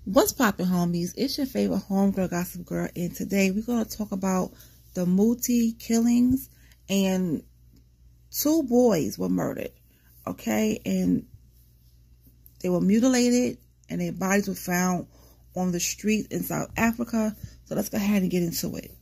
What's poppin', homies? It's your favorite homegirl, Gossip Girl, and today we're going to talk about the Muti killings, and 2 boys were murdered, okay? And they were mutilated, and their bodies were found on the street in South Africa. So let's go ahead and get into it.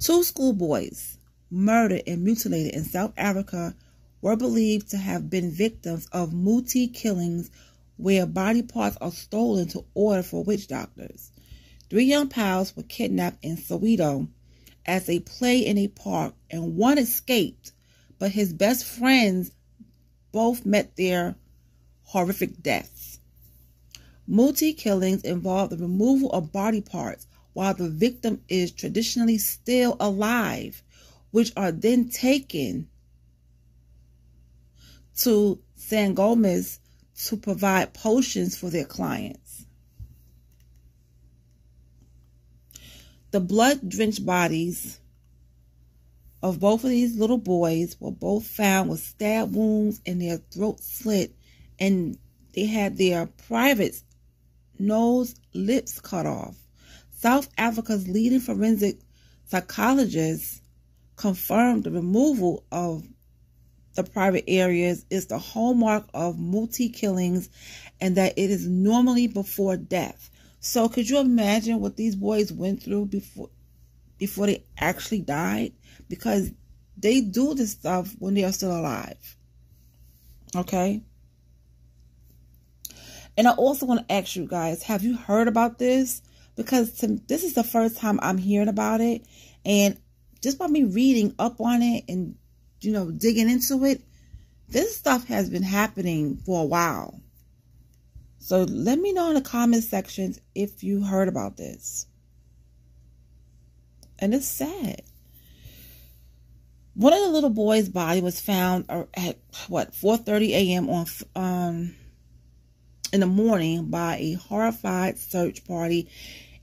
2 schoolboys murdered and mutilated in South Africa were believed to have been victims of Muti killings, where body parts are stolen to order for witch doctors. 3 young pals were kidnapped in Soweto as they played in a park, and one escaped, but his best friends both met their horrific deaths. Muti killings involve the removal of body parts while the victim is traditionally still alive, which are then taken to Nqobile to provide potions for their clients. The blood-drenched bodies of both of these little boys were both found with stab wounds and their throats slit, and they had their private nose, lips cut off. South Africa's leading forensic psychologists confirmed the removal of the private areas is the hallmark of Muti killings, and that it is normally before death. So could you imagine what these boys went through before they actually died? Because they do this stuff when they are still alive. Okay? And I also want to ask you guys, have you heard about this? Because this is the first time I'm hearing about it. And just by me reading up on it and digging into it, this stuff has been happening for a while. So let me know in the comment sections if you heard about this. And it's sad. One of the little boys' body was found at 4:30 a.m. in the morning by a horrified search party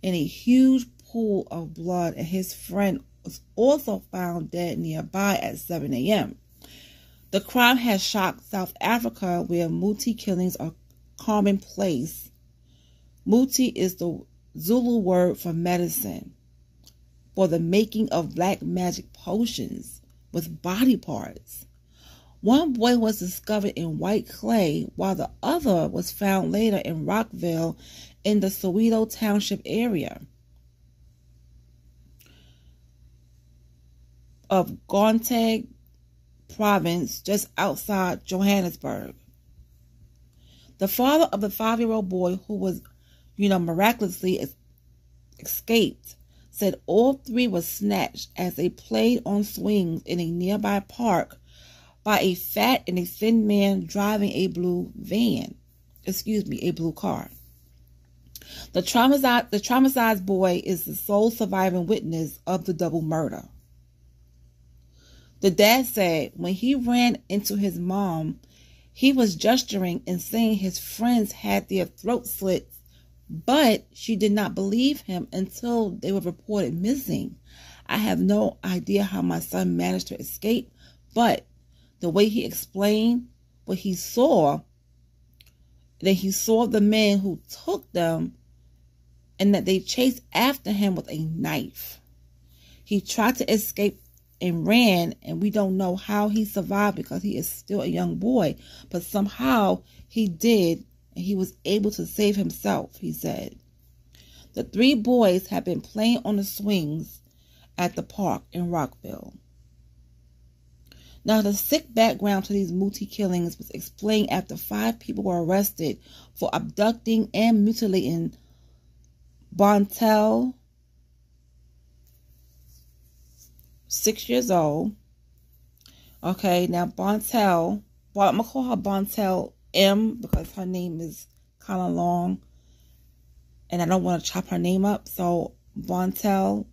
in a huge pool of blood, and his friend was also found dead nearby at 7 a.m. The crime has shocked South Africa, where Muti killings are commonplace. Muti is the Zulu word for medicine, for the making of black magic potions with body parts. One boy was discovered in white clay, while the other was found later in Rockville in the Soweto Township area of Gauteng province, just outside Johannesburg. The father of the 5-year-old boy, who was, miraculously escaped, said all 3 were snatched as they played on swings in a nearby park by a fat and a thin man driving a blue car. The traumatized boy is the sole surviving witness of the double murder. The dad said when he ran into his mom, he was gesturing and saying his friends had their throats slit, but she did not believe him until they were reported missing. I have no idea how my son managed to escape, but the way he explained what he saw, that he saw the men who took them and that they chased after him with a knife. He tried to escape and ran, and we don't know how he survived because he is still a young boy, but somehow he did, and he was able to save himself, he said. The 3 boys had been playing on the swings at the park in Rockville. Now, the sick background to these Muti killings was explained after 5 people were arrested for abducting and mutilating Bontel, 6 years old. Okay, now Bontel, I'm going to call her Bontel M because her name is kind of long and I don't want to chop her name up. So Bontel,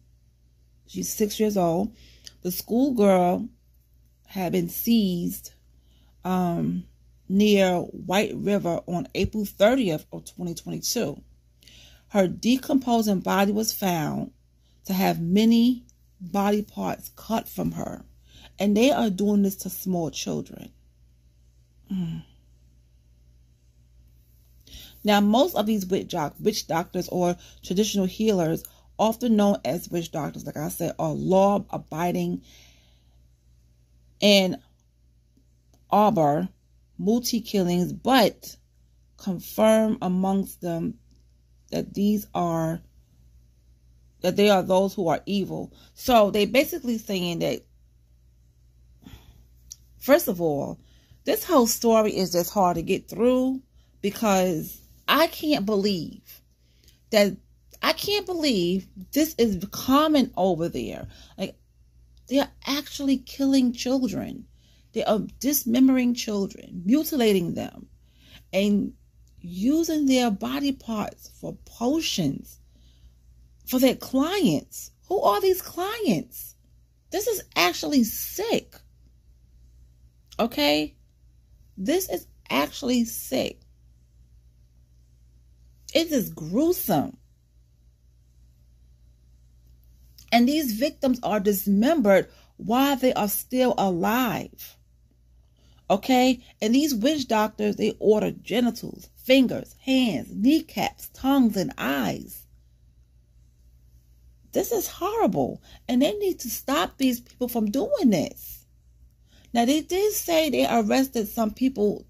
she's 6 years old. The schoolgirl had been seized near White River on April 30th of 2022. Her decomposing body was found to have many body parts cut from her, and they are doing this to small children. Now, most of these witch doctors or traditional healers, often known as witch doctors, like I said, are law-abiding and arbor Muti killings, but confirm amongst them that they are those who are evil. So they basically saying that, first of all, this whole story is just hard to get through, because I can't believe this is common over there. Like, they're actually killing children. They are dismembering children, mutilating them, and using their body parts for potions for their clients. Who are these clients? This is actually sick. Okay? This is actually sick. It is gruesome. And these victims are dismembered while they are still alive. Okay? And these witch doctors, they order genitals, fingers, hands, kneecaps, tongues, and eyes. This is horrible. And they need to stop these people from doing this. Now, they did say they arrested some people,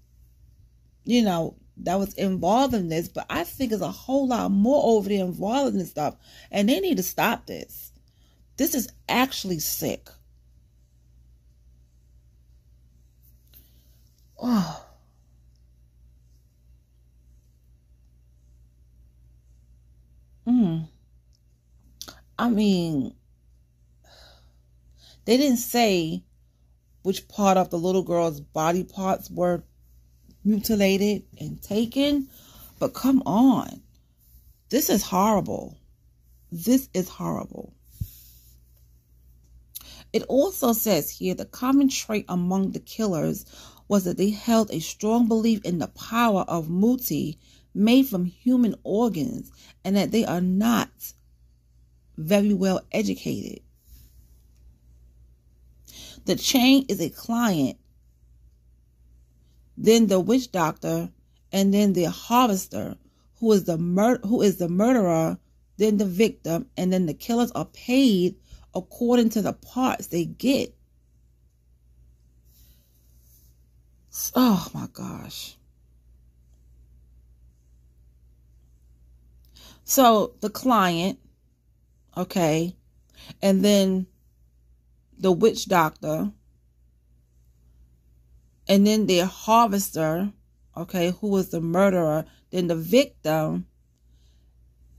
that was involved in this, but I think there's a whole lot more over there involved in this stuff. And they need to stop this. This is actually sick. Oh. I mean, they didn't say which part of the little girl's body parts were mutilated and taken, but come on. This is horrible. This is horrible. It also says here the common trait among the killers was that they held a strong belief in the power of Muti made from human organs, and that they are not very well educated. The chain is a client, then the witch doctor, and then the harvester, who is the murderer, then the victim, and then the killers are paid according to the parts they get. Oh my gosh. So the client, okay, and then the witch doctor, and then the harvester, okay, who was the murderer, then the victim,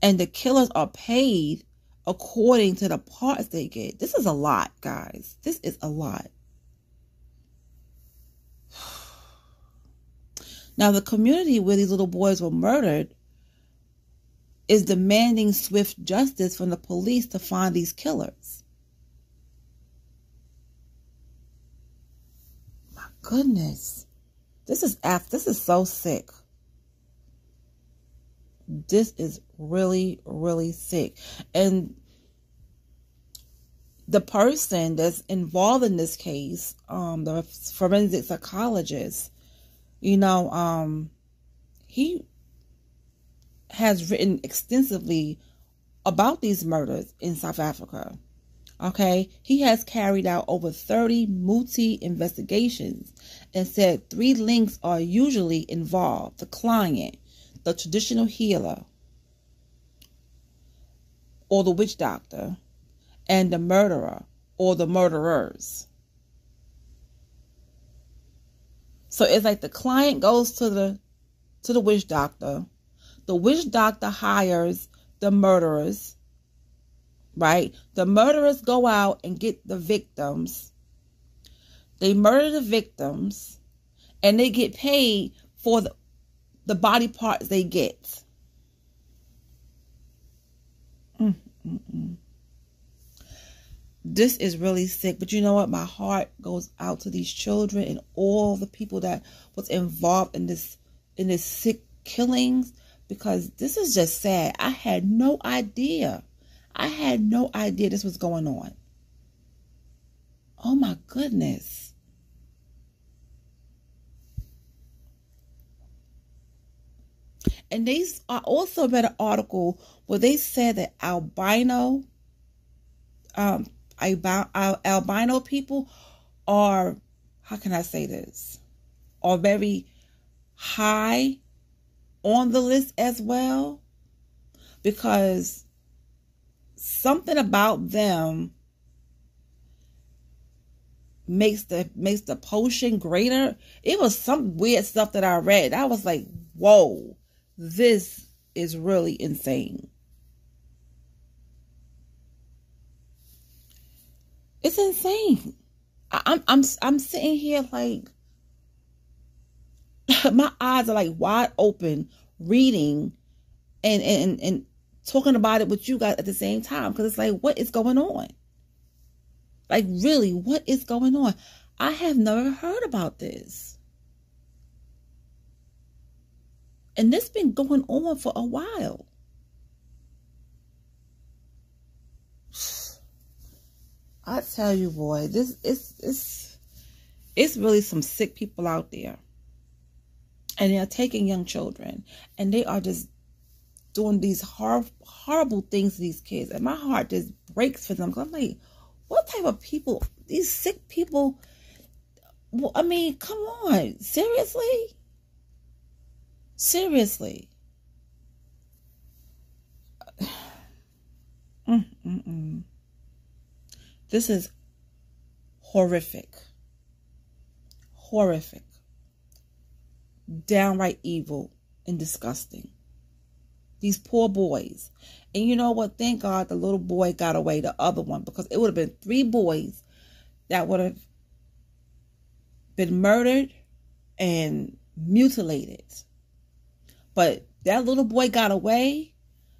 and the killers are paid according to the parts they get. This is a lot, guys. This is a lot. Now, the community where these little boys were murdered is demanding swift justice from the police to find these killers. My goodness. This is so sick. This is really, really sick. And the person that's involved in this case, the forensic psychologist, he has written extensively about these murders in South Africa. Okay, he has carried out over 30 Muti investigations and said 3 links are usually involved: the client, the traditional healer, or the witch doctor, and the murderer or the murderers. So it's like the client goes to the witch doctor. The witch doctor hires the murderers, right? The murderers go out and get the victims. They murder the victims, and they get paid for the body parts they get. This is really sick. But you know what? My heart goes out to these children and all the people that was involved in this sick killings, because this is just sad. I had no idea. I had no idea this was going on. Oh my goodness. And I also read an article where they said that albino people are, how can I say this, are very high on the list as well, because something about them makes the potion greater. It was some weird stuff that I read. I was like, whoa, this is really insane. It's insane. I'm sitting here like my eyes are like wide open, reading and talking about it with you guys at the same time, because it's like, what is going on? Like, really, what is going on? I have never heard about this. And this has been going on for a while. I tell you, boy, this it's really some sick people out there. And they're taking young children, and they are just doing these horrible things to these kids. And my heart just breaks for them. 'Cause I'm like, what type of people, these sick people? Well, I mean, come on. Seriously? Seriously. This is horrific. Horrific. Downright evil and disgusting. These poor boys. And you know what? Thank God the little boy got away, the other one, because it would have been 3 boys that would have been murdered and mutilated. But that little boy got away.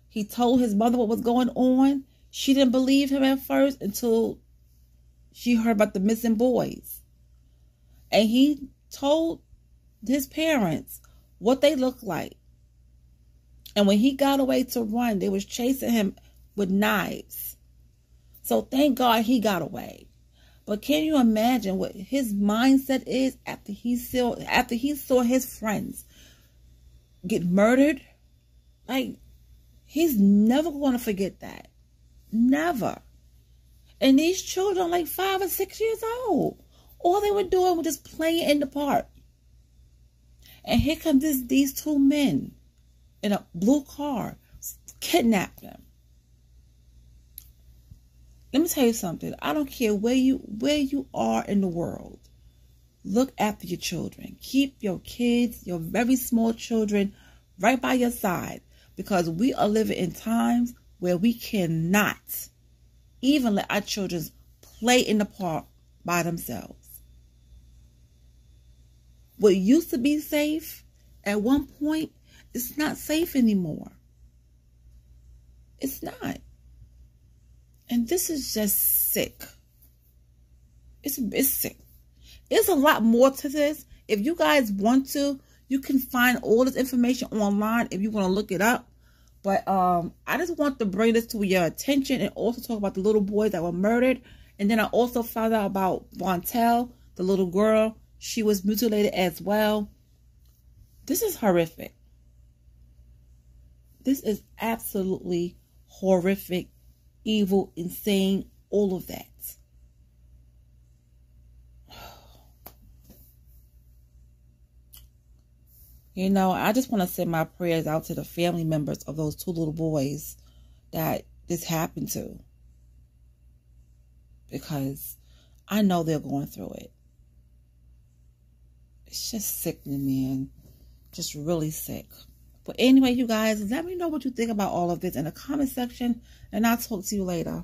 He told his mother what was going on. She didn't believe him at first until she heard about the missing boys. And he told his parents what they looked like. And when he got away to run, they was chasing him with knives. So thank God he got away. But can you imagine what his mindset is after he saw his friends get murdered? Like, he's never going to forget that. Never. And these children, like 5 or 6 years old, all they were doing was just playing in the park. And here comes these 2 men in a blue car, kidnapped them. Let me tell you something. I don't care where you are in the world. Look after your children. Keep your kids, your very small children, right by your side, because we are living in times where we cannot even let our children play in the park by themselves. What used to be safe at one point, it's not safe anymore. It's not. And this is just sick. It's sick. There's a lot more to this. If you guys want to, you can find all this information online if you want to look it up. But I just want to bring this to your attention and also talk about the little boys that were murdered. And then I also found out about Vontel, the little girl. She was mutilated as well. This is horrific. This is absolutely horrific, evil, insane, all of that. You know, I just want to send my prayers out to the family members of those 2 little boys that this happened to, because I know they're going through it. It's just sickening, man. Just really sick. But anyway, you guys, let me know what you think about all of this in the comment section, and I'll talk to you later.